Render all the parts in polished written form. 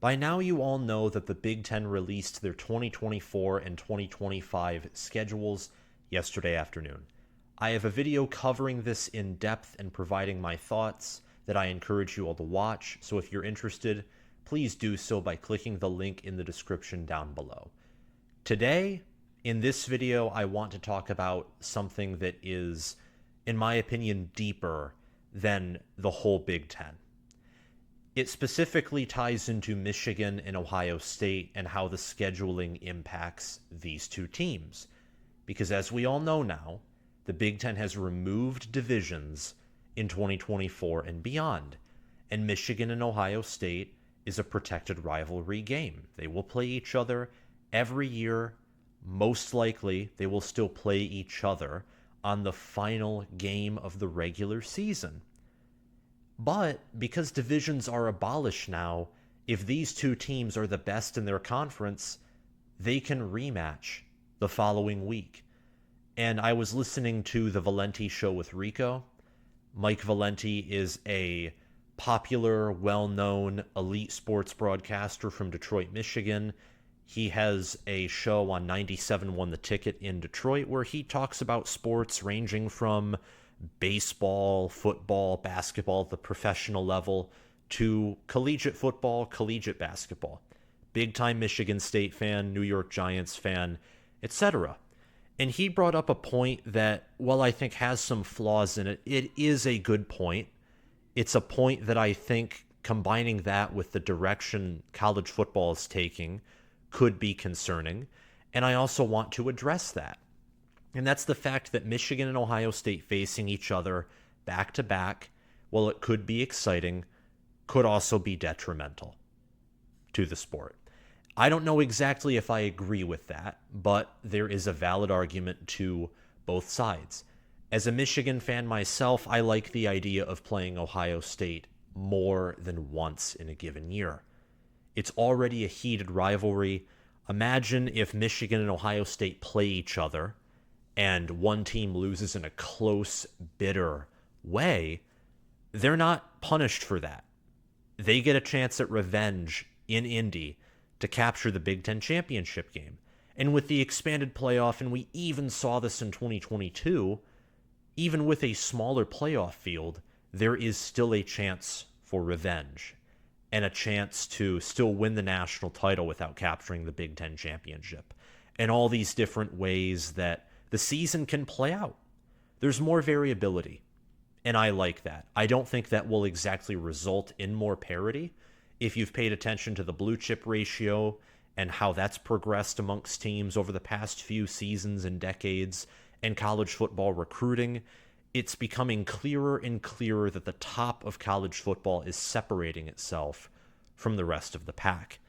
By now, you all know that the Big Ten released their 2024 and 2025 schedules yesterday afternoon. I have a video covering this in depth and providing my thoughts that I encourage you all to watch, so if you're interested, please do so by clicking the link in the description down below. Today, in this video, I want to talk about something that is, in my opinion, deeper than the whole Big Ten. It specifically ties into Michigan and Ohio State and how the scheduling impacts these two teams. Because as we all know now, the Big Ten has removed divisions in 2024 and beyond. And Michigan and Ohio State is a protected rivalry game. They will play each other every year. Most likely, they will still play each other on the final game of the regular season. But because divisions are abolished now, if these two teams are the best in their conference, they can rematch the following week. And I was listening to the Valenti show with Rico. Mike Valenti is a popular, well-known elite sports broadcaster from Detroit, Michigan. He has a show on 97.1 The Ticket in Detroit where he talks about sports ranging from baseball, football, basketball at the professional level to collegiate football, collegiate basketball. Big time Michigan State fan, New York Giants fan, etc. And he brought up a point that, while I think has some flaws in it, it is a good point. It's a point that I think, combining that with the direction college football is taking, could be concerning. And I also want to address that. And that's the fact that Michigan and Ohio State facing each other back to back, while it could be exciting, could also be detrimental to the sport. I don't know exactly if I agree with that, but there is a valid argument to both sides. As a Michigan fan myself, I like the idea of playing Ohio State more than once in a given year. It's already a heated rivalry. Imagine if Michigan and Ohio State play each other and one team loses in a close, bitter way. They're not punished for that. They get a chance at revenge in Indy to capture the Big Ten championship game. And with the expanded playoff, and we even saw this in 2022, even with a smaller playoff field, there is still a chance for revenge and a chance to still win the national title without capturing the Big Ten championship. And all these different ways that the season can play out. There's more variability, and I like that. I don't think that will exactly result in more parity. If you've paid attention to the blue chip ratio and how that's progressed amongst teams over the past few seasons and decades, and college football recruiting, it's becoming clearer and clearer that the top of college football is separating itself from the rest of the pack.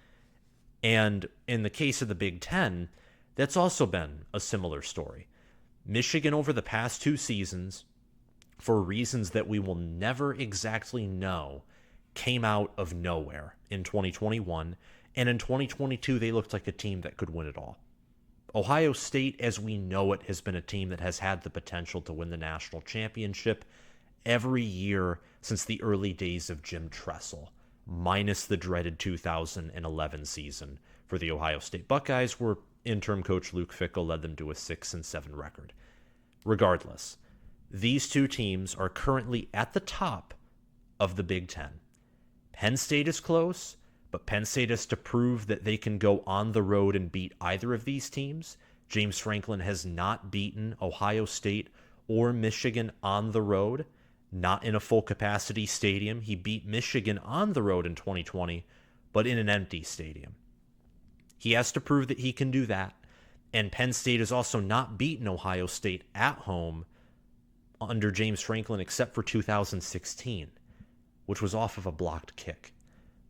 And in the case of the Big Ten, that's also been a similar story. Michigan over the past two seasons, for reasons that we will never exactly know, came out of nowhere in 2021, and in 2022 they looked like a team that could win it all. Ohio State, as we know it, has been a team that has had the potential to win the national championship every year since the early days of Jim Tressel, minus the dreaded 2011 season for the Ohio State Buckeyes, where interim coach Luke Fickell led them to a 6-7 record. Regardless, these two teams are currently at the top of the Big Ten. Penn State is close, but Penn State has to prove that they can go on the road and beat either of these teams. James Franklin has not beaten Ohio State or Michigan on the road, not in a full capacity stadium. He beat Michigan on the road in 2020, but in an empty stadium. He has to prove that he can do that. And Penn State has also not beaten Ohio State at home under James Franklin except for 2016, which was off of a blocked kick.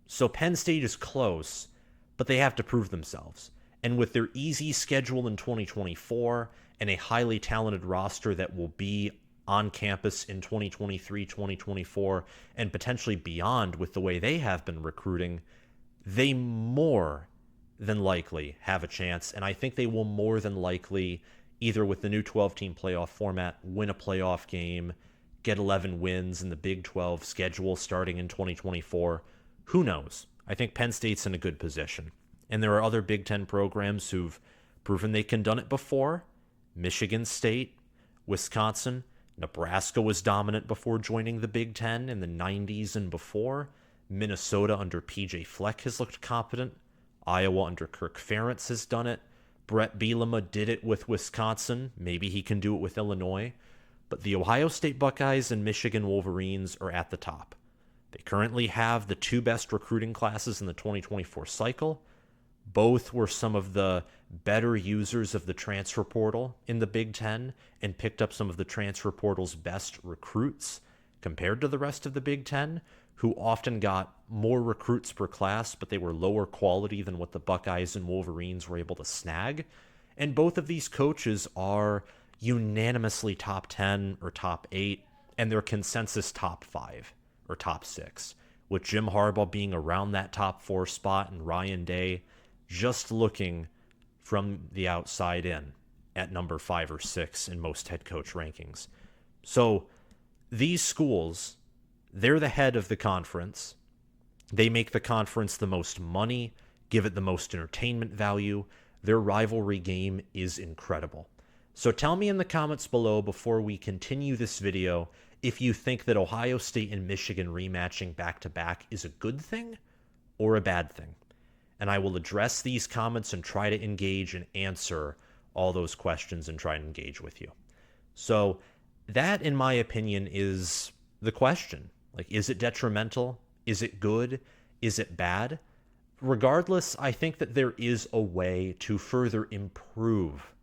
So Penn State is close, but they have to prove themselves. And with their easy schedule in 2024 and a highly talented roster that will be on campus in 2023, 2024, and potentially beyond with the way they have been recruiting, they more than likely have a chance, and I think they will more than likely, either with the new 12-team playoff format, win a playoff game, get 11 wins in the Big 12 schedule starting in 2024. Who knows? I think Penn State's in a good position. And there are other Big Ten programs who've proven they can done it before. Michigan State, Wisconsin, Nebraska was dominant before joining the Big Ten in the 90s and before. Minnesota under P.J. Fleck has looked competent. Iowa under Kirk Ferentz has done it. Brett Bielema did it with Wisconsin. Maybe he can do it with Illinois. But the Ohio State Buckeyes and Michigan Wolverines are at the top. They currently have the two best recruiting classes in the 2024 cycle. Both were some of the better users of the transfer portal in the Big Ten and picked up some of the transfer portal's best recruits compared to the rest of the Big Ten, who often got more recruits per class, but they were lower quality than what the Buckeyes and Wolverines were able to snag. And both of these coaches are unanimously top 10 or top 8, and they're consensus top 5 or top 6, with Jim Harbaugh being around that top 4 spot and Ryan Day just looking from the outside in at number 5 or 6 in most head coach rankings. So these schools, they're the head of the conference. They make the conference the most money, give it the most entertainment value. Their rivalry game is incredible. So tell me in the comments below before we continue this video if you think that Ohio State and Michigan rematching back-to-back is a good thing or a bad thing. And I will address these comments and try to engage and answer all those questions and try to engage with you. So that, in my opinion, is the question. Like, is it detrimental? Is it good? Is it bad? Regardless, I think that there is a way to further improve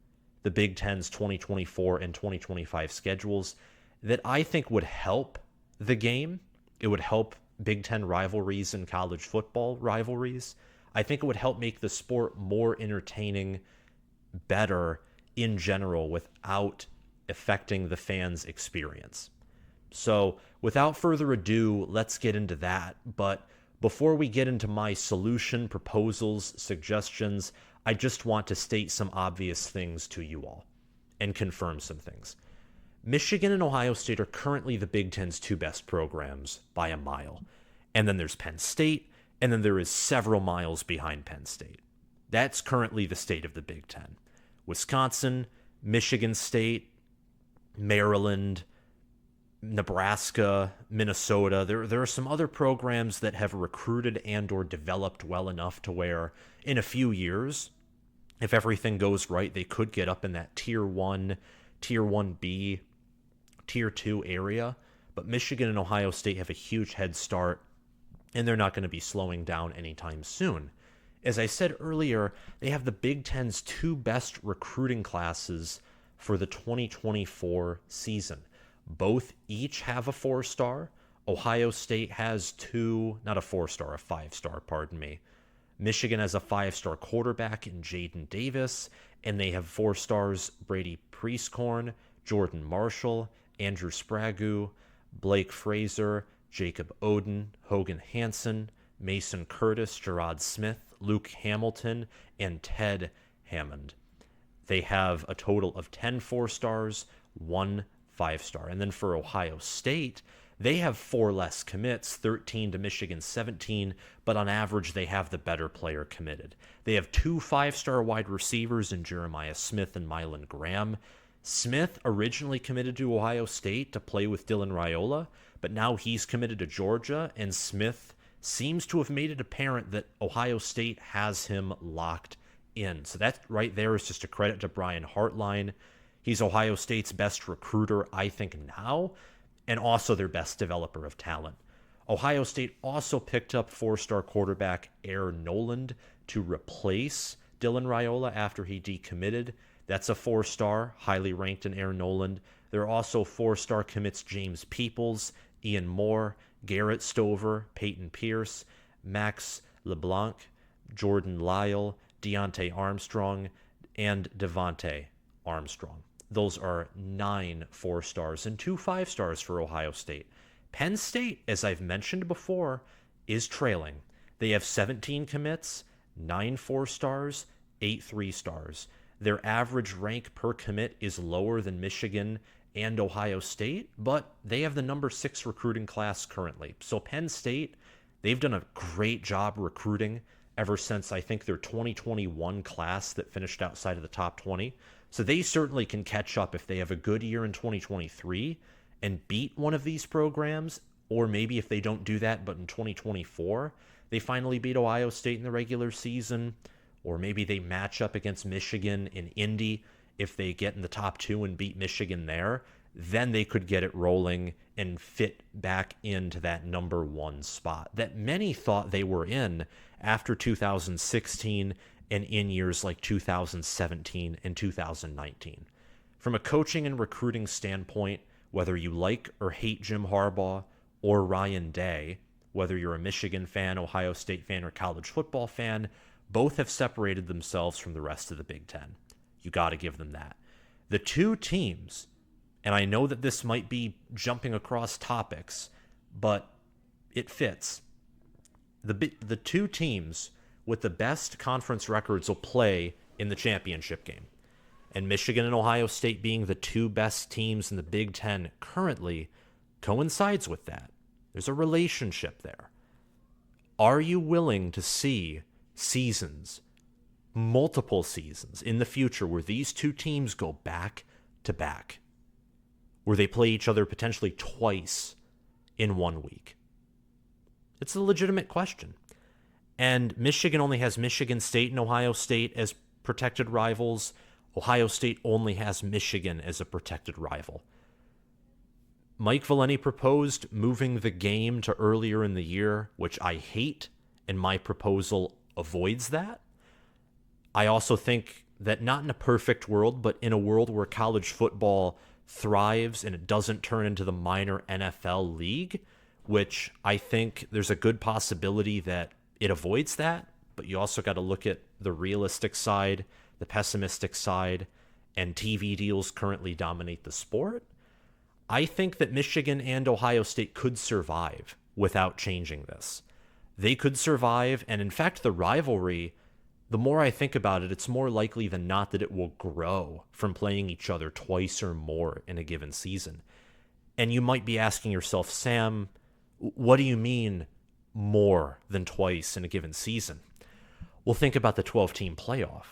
the Big Ten's 2024 and 2025 schedules that I think would help the game. It would help Big Ten rivalries and college football rivalries. I think it would help make the sport more entertaining, better in general, without affecting the fans' experience. So without further ado, let's get into that. But before we get into my solution, proposals, suggestions, I just want to state some obvious things to you all and confirm some things. Michigan and Ohio State are currently the Big Ten's two best programs by a mile. And then there's Penn State, and then there is several miles behind Penn State. That's currently the state of the Big Ten. Wisconsin, Michigan State, Maryland, Nebraska, Minnesota. There are some other programs that have recruited and or developed well enough to where in a few years, if everything goes right, they could get up in that Tier 1, Tier 1B, Tier 2 area. But Michigan and Ohio State have a huge head start, and they're not going to be slowing down anytime soon. As I said earlier, they have the Big Ten's two best recruiting classes for the 2024 season. Both each have a 4-star. Ohio State has two, not a 4-star, a 5-star, pardon me. Michigan has a 5-star quarterback in Jaden Davis, and they have 4 stars Brady Prieskorn, Jordan Marshall, Andrew Sprague, Blake Fraser, Jacob Oden, Hogan Hansen, Mason Curtis, Gerard Smith, Luke Hamilton, and Ted Hammond. They have a total of 10 4-stars, 1 5-star. And then for Ohio State, they have 4 less commits, 13 to Michigan's 17, but on average, they have the better player committed. They have 2 5-star wide receivers in Jeremiah Smith and Mylan Graham. Smith originally committed to Ohio State to play with Dylan Raiola, but now he's committed to Georgia, and Smith seems to have made it apparent that Ohio State has him locked in. So that right there is just a credit to Brian Hartline. He's Ohio State's best recruiter, I think, now, and also their best developer of talent. Ohio State also picked up 4-star quarterback Air Noland to replace Dylan Raiola after he decommitted. That's a 4-star, highly ranked in Air Noland. There are also 4-star commits James Peoples, Ian Moore, Garrett Stover, Peyton Pierce, Max LeBlanc, Jordan Lyle, Deontay Armstrong, and Devontae Armstrong. Those are 9 4-stars and 2 5-stars for Ohio State. Penn State, as I've mentioned before, is trailing. They have 17 commits, 9 4-stars, 8 3-stars. Their average rank per commit is lower than Michigan and Ohio State, but they have the number 6 recruiting class currently. So Penn State, They've done a great job recruiting ever since, I think, their 2021 class that finished outside of the top 20. So they certainly can catch up if they have a good year in 2023 and beat one of these programs, or maybe if they don't do that, but in 2024, they finally beat Ohio State in the regular season, or maybe they match up against Michigan in Indy. If they get in the top 2 and beat Michigan there, then they could get it rolling and fit back into that number 1 spot that many thought they were in after 2016 and in years like 2017 and 2019. From a coaching and recruiting standpoint, whether you like or hate Jim Harbaugh or Ryan Day, whether you're a Michigan fan, Ohio State fan, or college football fan, both have separated themselves from the rest of the Big Ten. You got to give them that. The two teams, and I know that this might be jumping across topics, but it fits. The two teams with the best conference records will play in the championship game. And Michigan and Ohio State being the two best teams in the Big Ten currently coincides with that. There's a relationship there. Are you willing to see seasons, multiple seasons in the future where these two teams go back to back, where they play each other potentially twice in 1 week? It's a legitimate question. And Michigan only has Michigan State and Ohio State as protected rivals. Ohio State only has Michigan as a protected rival. Mike Valeni proposed moving the game to earlier in the year, which I hate, and my proposal avoids that. I also think that not in a perfect world, but in a world where college football thrives and it doesn't turn into the minor NFL league, which I think there's a good possibility that it avoids that, but you also got to look at the realistic side, the pessimistic side, and TV deals currently dominate the sport. I think that Michigan and Ohio State could survive without changing this. They could survive, and in fact, the rivalry, the more I think about it, it's more likely than not that it will grow from playing each other twice or more in a given season. And you might be asking yourself, Sam, what do you mean more than twice in a given season? Well, think about the 12-team playoff.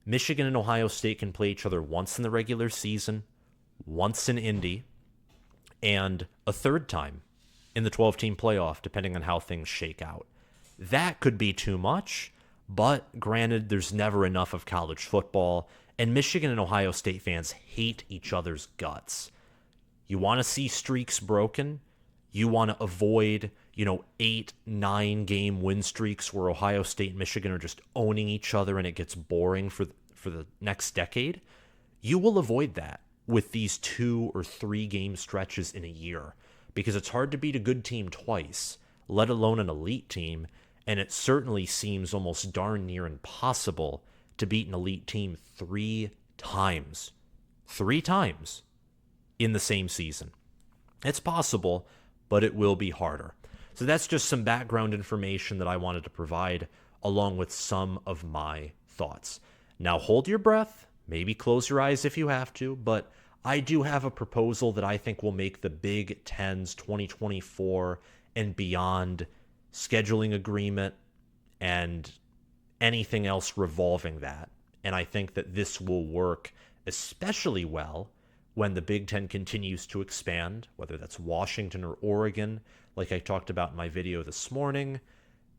Michigan and Ohio State can play each other once in the regular season, once in Indy, and a third time in the 12-team playoff, depending on how things shake out. That could be too much, but granted, there's never enough of college football, and Michigan and Ohio State fans hate each other's guts. You want to see streaks broken? You want to avoid, 8, 9 game win streaks where Ohio State and Michigan are just owning each other and it gets boring for the next decade? You will avoid that with these 2 or 3 game stretches in a year, because it's hard to beat a good team twice, let alone an elite team, and it certainly seems almost darn near impossible to beat an elite team 3 times. 3 times in the same season. It's possible, but it will be harder. So that's just some background information that I wanted to provide, along with some of my thoughts. Now hold your breath, maybe close your eyes if you have to, but I do have a proposal that I think will make the Big Ten's 2024 and beyond scheduling agreement and anything else revolving that. And I think that this will work especially well when the Big Ten continues to expand, whether that's Washington or Oregon, like I talked about in my video this morning,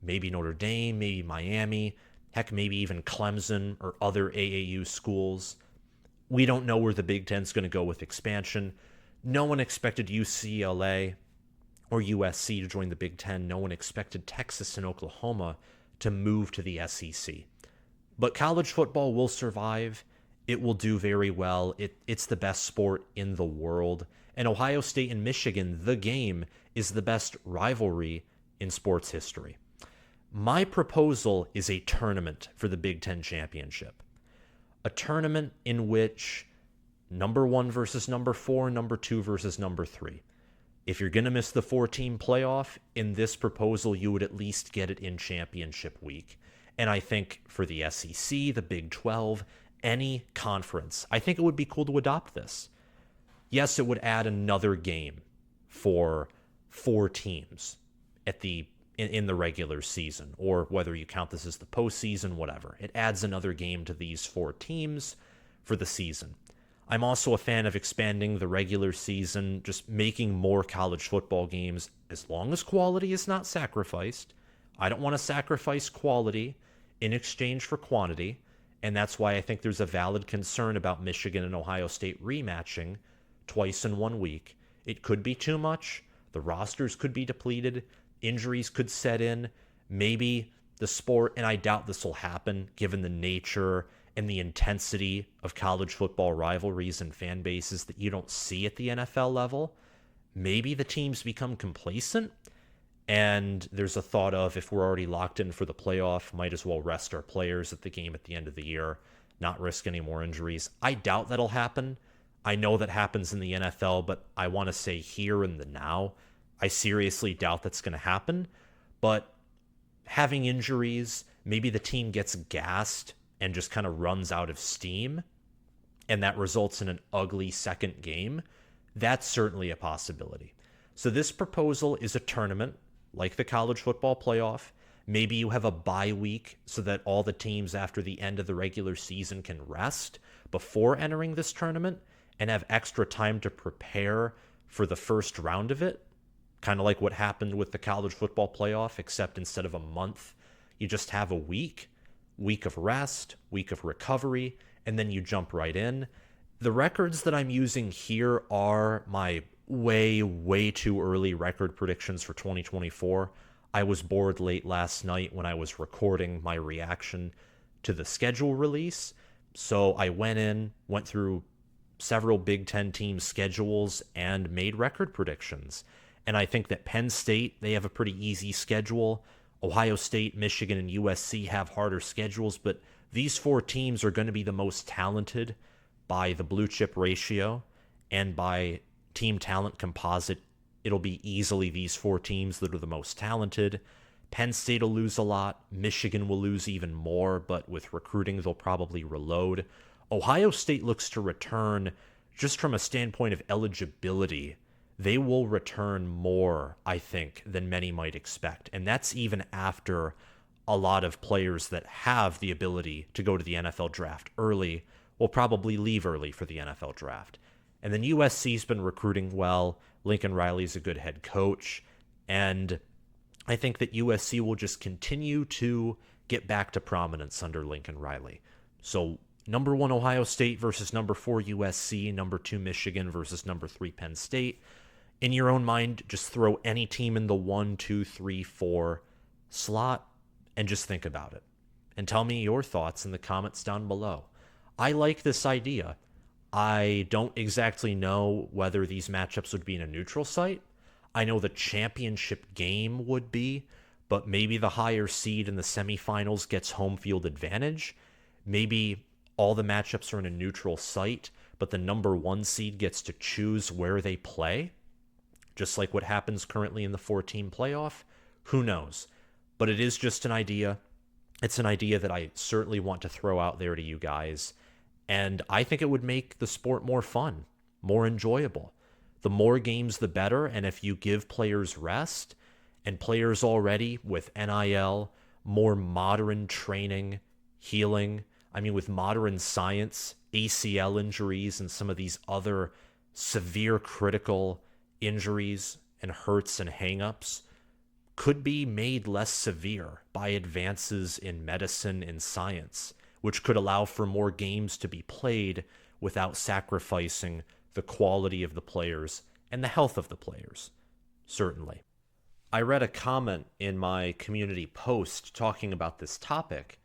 maybe Notre Dame, maybe Miami, heck, maybe even Clemson or other AAU schools. We don't know where the Big Ten's going to go with expansion. No one expected UCLA or USC to join the Big Ten. No one expected Texas and Oklahoma to move to the SEC. But college football will survive. It will do very well. It's the best sport in the world. And Ohio State and Michigan, the game, is the best rivalry in sports history. My proposal is a tournament for the Big Ten championship. A tournament in which number 1 versus number 4, number 2 versus number 3. If you're going to miss the 4-team playoff, in this proposal, you would at least get it in championship week. And I think for the SEC, the Big 12, any conference, I think it would be cool to adopt this. Yes, it would add another game for 4 teams at the in the regular season, or whether you count this as the postseason, whatever. It adds another game to these 4 teams for the season. I'm also a fan of expanding the regular season, just making more college football games, as long as quality is not sacrificed. I don't want to sacrifice quality in exchange for quantity, and that's why I think there's a valid concern about Michigan and Ohio State rematching twice in 1 week. It could be too much. The rosters could be depleted. Injuries could set in. Maybe the sport, and I doubt this will happen given the nature and the intensity of college football rivalries and fan bases that you don't see at the NFL level. Maybe the teams become complacent, and there's a thought of, if we're already locked in for the playoff, might as well rest our players at the game at the end of the year, not risk any more injuries. I doubt that'll happen. I know that happens in the NFL, but I want to say here in the now, I seriously doubt that's going to happen. But having injuries, maybe the team gets gassed and just kind of runs out of steam, and that results in an ugly second game. That's certainly a possibility. So this proposal is a tournament, like the college football playoff. Maybe you have a bye week so that all the teams after the end of the regular season can rest before entering this tournament and have extra time to prepare for the first round of it. Kind of like what happened with the college football playoff, except instead of a month, you just have a week of rest, week of recovery, and then you jump right in. The records that I'm using here are my way too early record predictions for 2024. I was bored late last night when I was recording my reaction to the schedule release, so I went through several Big Ten teams' schedules and made record predictions. And I think that Penn State, they have a pretty easy schedule. Ohio State, Michigan, and USC have harder schedules, but these 4 teams are going to be the most talented by the blue chip ratio and by team talent composite. It'll be easily these 4 teams that are the most talented. Penn State will lose a lot. Michigan will lose even more, but with recruiting, they'll probably reload. Ohio State looks to return just from a standpoint of eligibility. They will return more, I think, than many might expect. And that's even after a lot of players that have the ability to go to the NFL draft early will probably leave early for the NFL draft. And then USC's been recruiting well. Lincoln Riley's a good head coach. And I think that USC will just continue to get back to prominence under Lincoln Riley. So number 1 Ohio State versus number 4 USC, number 2 Michigan versus number 3 Penn State. In your own mind, just throw any team in the 1, 2, 3, 4 slot and just think about it. And tell me your thoughts in the comments down below. I like this idea. I don't exactly know whether these matchups would be in a neutral site. I know the championship game would be, but maybe the higher seed in the semifinals gets home field advantage. Maybe all the matchups are in a neutral site, but the number 1 seed gets to choose where they play. Just like what happens currently in the 4-team playoff. Who knows? But it is just an idea. It's an idea that I certainly want to throw out there to you guys. And I think it would make the sport more fun, more enjoyable. The more games, the better. And if you give players rest, and players already with NIL, more modern training, healing, with modern science, ACL injuries, and some of these other severe critical injuries and hurts and hangups could be made less severe by advances in medicine and science, which could allow for more games to be played without sacrificing the quality of the players and the health of the players, certainly. I read a comment in my community post talking about this topic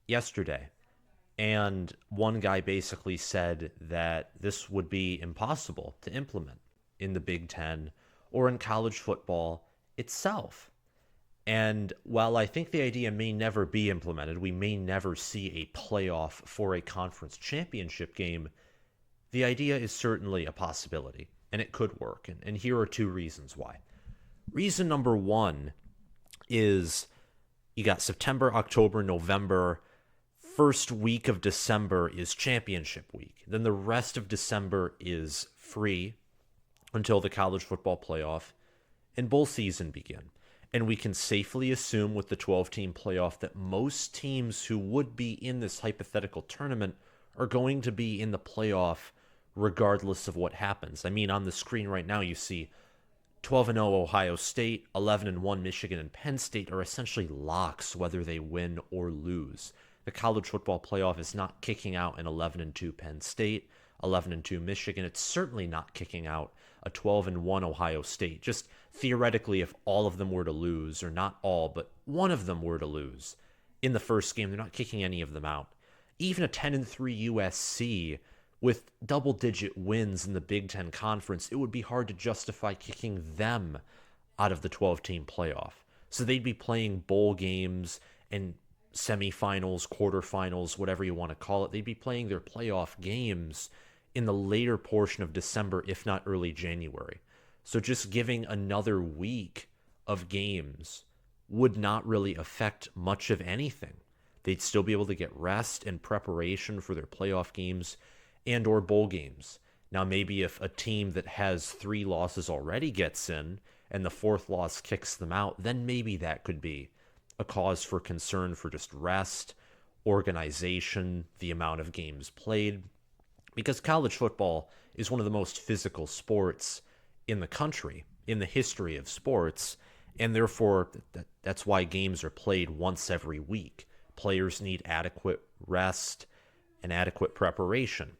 yesterday, and one guy basically said that this would be impossible to implement in the Big Ten or in college football itself. And while I think the idea may never be implemented, we may never see a playoff for a conference championship game, the idea is certainly a possibility, and it could work. And here are 2 reasons why. Reason number 1 is you got September, October, November. First week of December is championship week. Then the rest of December is free until the college football playoff and bowl season begin. And we can safely assume with the 12-team playoff that most teams who would be in this hypothetical tournament are going to be in the playoff regardless of what happens. I mean, on the screen right now, you see 12-0 Ohio State, 11-1 Michigan, and Penn State are essentially locks whether they win or lose. The college football playoff is not kicking out an 11-2 Penn State, 11-2 Michigan. It's certainly not kicking out a 12-1 Ohio State. Just theoretically, if all of them were to lose, or not all, but one of them were to lose in the first game, they're not kicking any of them out. Even a 10-3 USC with double-digit wins in the Big Ten Conference, it would be hard to justify kicking them out of the 12-team playoff. So they'd be playing bowl games and semifinals, quarterfinals, whatever you want to call it. They'd be playing their playoff games in the later portion of December, if not early January. So just giving another week of games would not really affect much of anything. They'd still be able to get rest and preparation for their playoff games and or bowl games. Now, maybe if a team that has 3 losses already gets in and the 4th loss kicks them out, then maybe that could be a cause for concern for just rest, organization, the amount of games played. Because college football is one of the most physical sports in the country, in the history of sports, and therefore that's why games are played once every week. Players need adequate rest and adequate preparation.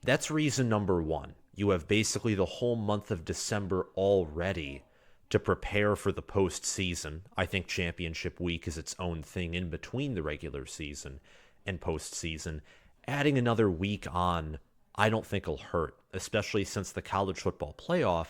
That's reason number one. You have basically the whole month of December already to prepare for the postseason. I think championship week is its own thing in between the regular season and postseason. Adding another week on, I don't think will hurt, especially since the college football playoff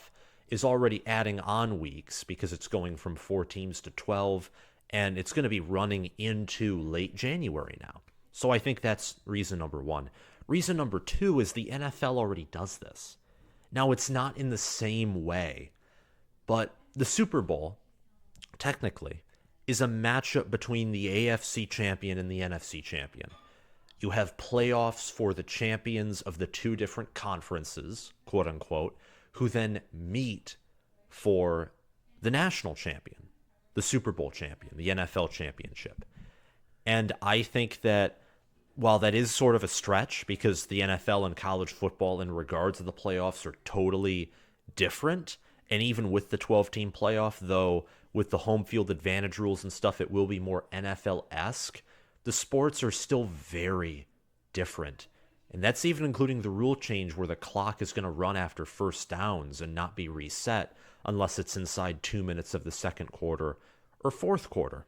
is already adding on weeks because it's going from 4 teams to 12, and it's going to be running into late January now. So I think that's reason number one. Reason number two is the NFL already does this. Now, it's not in the same way, but the Super Bowl, technically, is a matchup between the AFC champion and the NFC champion. You have playoffs for the champions of the 2 different conferences, quote unquote, who then meet for the national champion, the Super Bowl champion, the NFL championship. And I think that while that is sort of a stretch because the NFL and college football in regards to the playoffs are totally different, and even with the 12-team playoff, though with the home field advantage rules and stuff, it will be more NFL-esque, the sports are still very different. And that's even including the rule change where the clock is going to run after first downs and not be reset unless it's inside 2 minutes of the second quarter or fourth quarter.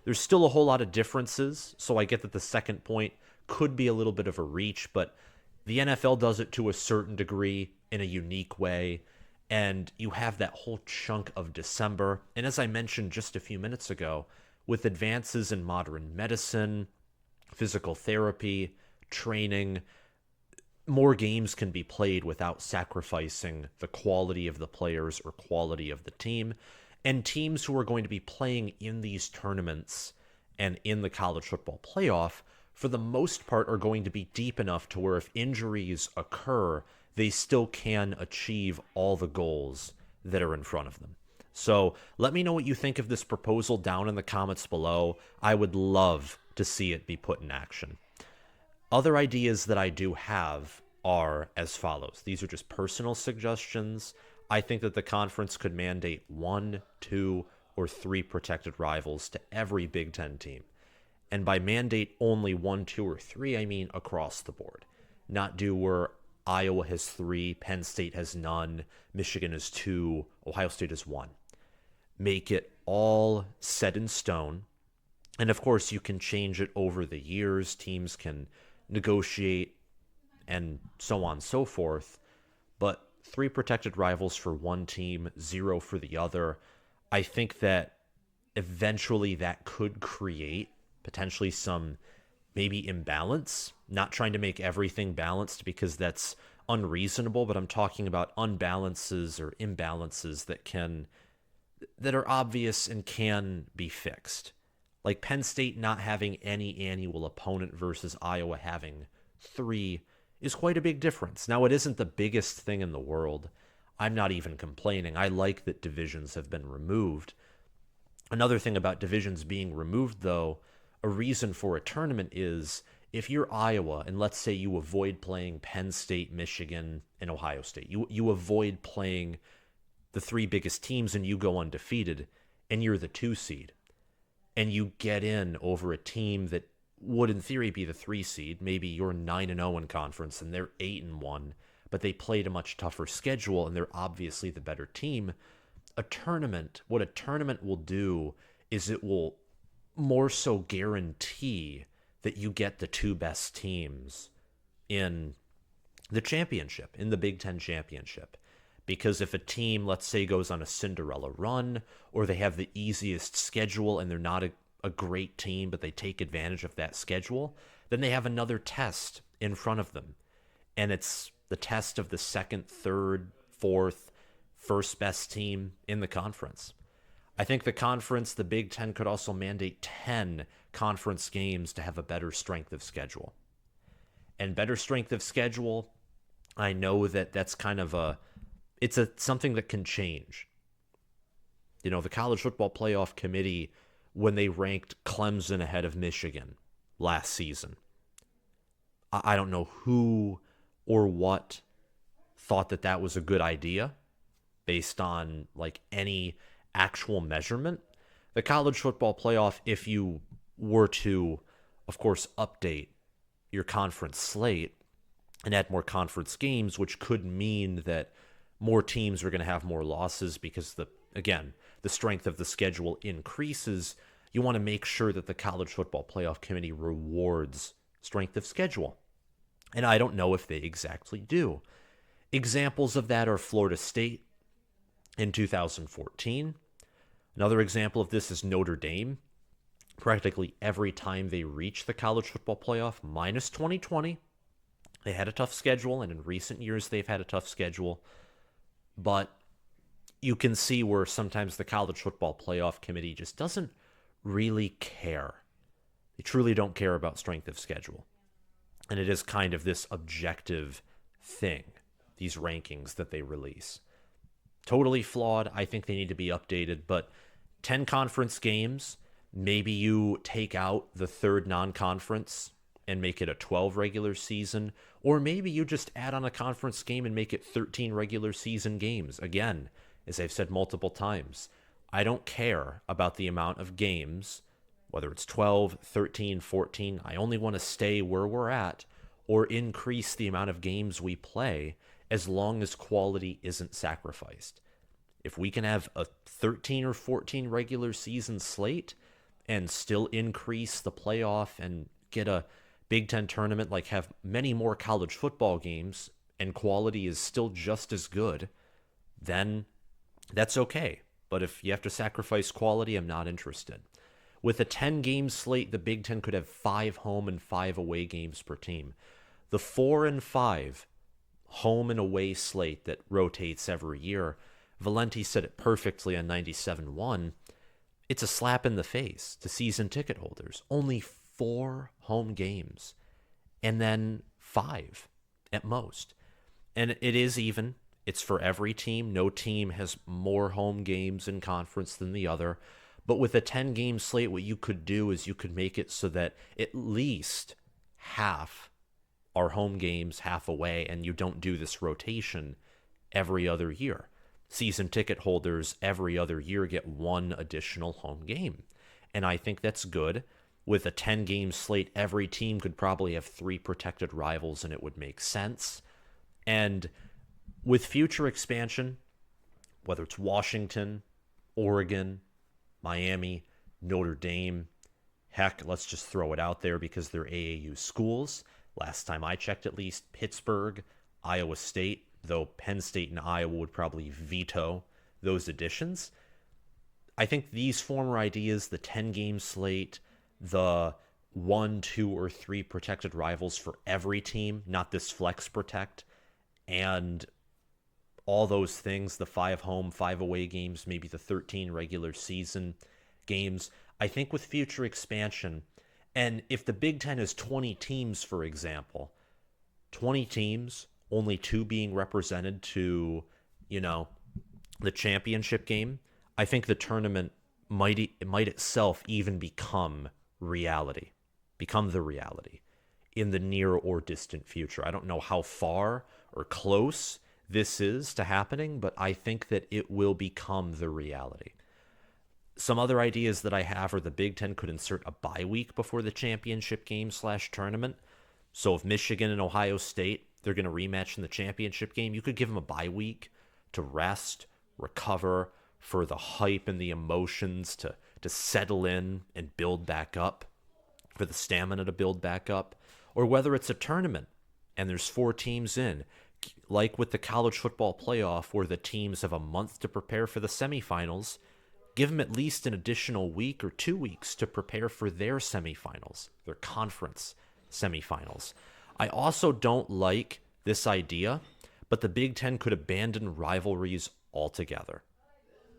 There's still a whole lot of differences, so I get that the second point could be a little bit of a reach, but the NFL does it to a certain degree in a unique way, and you have that whole chunk of December. And as I mentioned just a few minutes ago, with advances in modern medicine, physical therapy, training, more games can be played without sacrificing the quality of the players or quality of the team. And teams who are going to be playing in these tournaments and in the college football playoff, for the most part, are going to be deep enough to where if injuries occur, they still can achieve all the goals that are in front of them. So let me know what you think of this proposal down in the comments below. I would love to see it be put in action. Other ideas that I do have are as follows. These are just personal suggestions. I think that the conference could mandate 1, 2, or 3 protected rivals to every Big Ten team. And by mandate only 1, 2, or 3, I mean across the board. Not do where Iowa has 3, Penn State has none, Michigan has 2, Ohio State has 1. Make it all set in stone. And of course, you can change it over the years. Teams can negotiate and so on and so forth. But 3 protected rivals for one team, 0 for the other. I think that eventually that could create potentially some maybe imbalance. Not trying to make everything balanced because that's unreasonable, but I'm talking about unbalances or imbalances that are obvious and can be fixed. Like Penn State not having any annual opponent versus Iowa having 3 is quite a big difference. Now, it isn't the biggest thing in the world. I'm not even complaining. I like that divisions have been removed. Another thing about divisions being removed, though, a reason for a tournament is if you're Iowa and let's say you avoid playing Penn State, Michigan, and Ohio State, you avoid playing the three biggest teams and you go undefeated and you're the 2 seed and you get in over a team that would in theory be the 3 seed. Maybe you're 9-0 in conference and they're 8-1, but they played a much tougher schedule and they're obviously the better team. What a tournament will do is it will more so guarantee that you get the 2 best teams in the championship, in the Big Ten championship. Because if a team, let's say, goes on a Cinderella run, or they have the easiest schedule and they're not a great team, but they take advantage of that schedule, then they have another test in front of them. And it's the test of the second, third, fourth, first best team in the conference. I think the Big Ten could also mandate 10 conference games to have a better strength of schedule. And better strength of schedule, I know that's kind of something that can change. The College Football Playoff Committee, when they ranked Clemson ahead of Michigan last season, I don't know who or what thought that was a good idea based on like any actual measurement. The College Football Playoff, if you were to, of course, update your conference slate and add more conference games, which could mean that more teams are going to have more losses because the strength of the schedule increases. You want to make sure that the College Football Playoff Committee rewards strength of schedule. And I don't know if they exactly do. Examples of that are Florida State in 2014. Another example of this is Notre Dame. Practically every time they reach the College Football Playoff, minus 2020, they had a tough schedule, and in recent years they've had a tough schedule. But you can see where sometimes the College Football Playoff Committee just doesn't really care. They truly don't care about strength of schedule. And it is kind of this objective thing, these rankings that they release. Totally flawed. I think they need to be updated, but 10 conference games, maybe you take out the third non-conference and make it a 12 regular season, or maybe you just add on a conference game and make it 13 regular season games. Again, as I've said multiple times, I don't care about the amount of games, whether it's 12, 13, 14. I only want to stay where we're at or increase the amount of games we play as long as quality isn't sacrificed. If we can have a 13 or 14 regular season slate and still increase the playoff and get a Big Ten tournament, like have many more college football games, and quality is still just as good, then that's okay. But if you have to sacrifice quality, I'm not interested. With a 10-game slate, the Big Ten could have 5 home and 5 away games per team. The 4 and 5 home and away slate that rotates every year, Valenti said it perfectly on 97.1, it's a slap in the face to season ticket holders. Only 4 home games, and then 5 at most. And it is even. It's for every team. No team has more home games in conference than the other. But with a 10-game slate, what you could do is you could make it so that at least half are home games, half away, and you don't do this rotation every other year. Season ticket holders every other year get 1 additional home game. And I think that's good. With a 10-game slate, every team could probably have 3 protected rivals, and it would make sense. And with future expansion, whether it's Washington, Oregon, Miami, Notre Dame, heck, let's just throw it out there because they're AAU schools. Last time I checked, at least, Pittsburgh, Iowa State, though Penn State and Iowa would probably veto those additions. I think these former ideas, the 10-game slate, the 1, 2, or 3 protected rivals for every team, not this flex protect, and all those things, the 5 home, 5 away games, maybe the 13 regular season games. I think with future expansion, and if the Big Ten is 20 teams, for example, 20 teams, only 2 being represented to, the championship game, I think the tournament might itself even become the reality in the near or distant future. I don't know how far or close this is to happening, but I think that it will become the reality. Some other ideas that I have are the Big Ten could insert a bye week before the championship game / tournament. So if Michigan and Ohio State, they're going to rematch in the championship game, you could give them a bye week to rest, recover, for the hype and the emotions to settle in and build back up, for the stamina to build back up. Or whether it's a tournament and there's 4 teams in, like with the college football playoff where the teams have a month to prepare for the semifinals, give them at least an additional week or 2 weeks to prepare for their semifinals, their conference semifinals. I also don't like this idea, but the Big Ten could abandon rivalries altogether.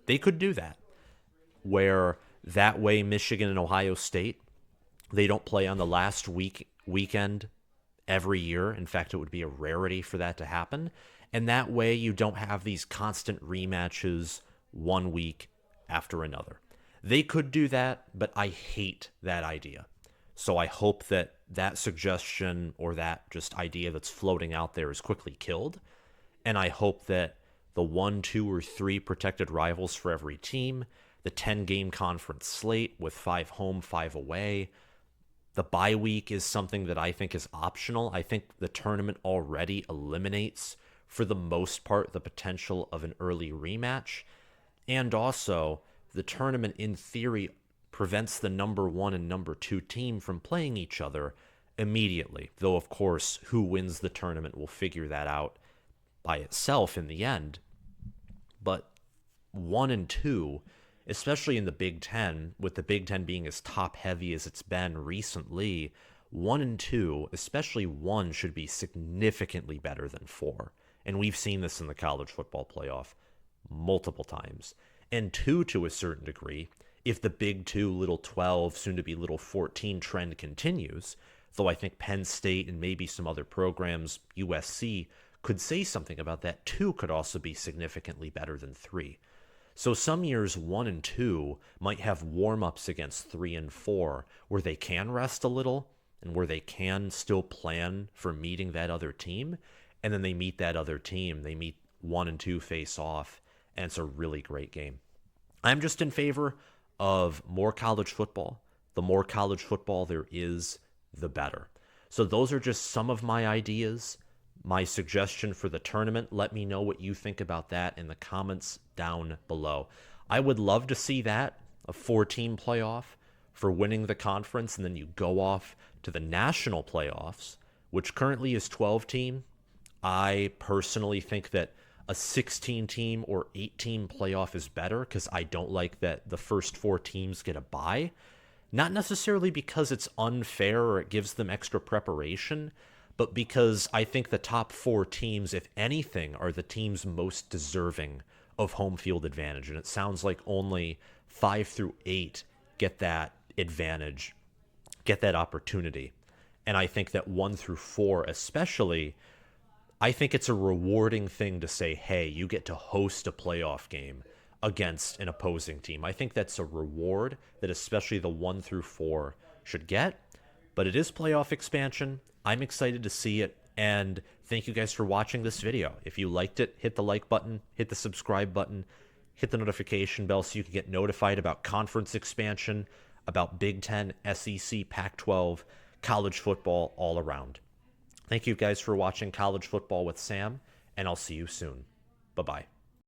They could do that, where that way Michigan and Ohio State, they don't play on the last weekend every year. In fact, it would be a rarity for that to happen. And that way you don't have these constant rematches one week after another. They could do that, but I hate that idea. So I hope that that suggestion or that just idea that's floating out there is quickly killed. And I hope that the 1, 2, or 3 protected rivals for every team, the 10-game conference slate with 5 home, 5 away, the bye week is something that I think is optional. I think the tournament already eliminates, for the most part, the potential of an early rematch. And also, the tournament, in theory, prevents the number 1 and number 2 team from playing each other immediately. Though, of course, who wins the tournament will figure that out by itself in the end. But 1 and 2, especially in the Big Ten, with the Big Ten being as top-heavy as it's been recently, 1 and 2, especially 1, should be significantly better than 4. And we've seen this in the college football playoff multiple times. And 2, to a certain degree, if the Big 2, Little 12, soon to be Little 14 trend continues, though I think Penn State and maybe some other programs, USC, could say something about that, 2 could also be significantly better than 3. So some years 1 and 2 might have warm-ups against 3 and 4 where they can rest a little and where they can still plan for meeting that other team. And then they meet that other team. They meet 1 and 2 face off, and it's a really great game. I'm just in favor of more college football. The more college football there is, the better. So those are just some of my ideas. My suggestion for the tournament. Let me know what you think about that in the comments down below. I would love to see that, a 4-team playoff for winning the conference, and then you go off to the national playoffs, which currently is 12-team. I personally think that a 16-team or 8-team playoff is better because I don't like that the first 4 teams get a bye. Not necessarily because it's unfair or it gives them extra preparation, but because I think the top 4 teams, if anything, are the teams most deserving of home field advantage. And it sounds like only 5 through 8 get that advantage, get that opportunity. And I think that 1 through 4 especially, I think it's a rewarding thing to say, hey, you get to host a playoff game against an opposing team. I think that's a reward that especially the 1 through 4 should get. But it is playoff expansion. I'm excited to see it, and thank you guys for watching this video. If you liked it, hit the like button, hit the subscribe button, hit the notification bell so you can get notified about conference expansion, about Big Ten, SEC, Pac-12, college football all around. Thank you guys for watching College Football with Sam, and I'll see you soon. Bye-bye.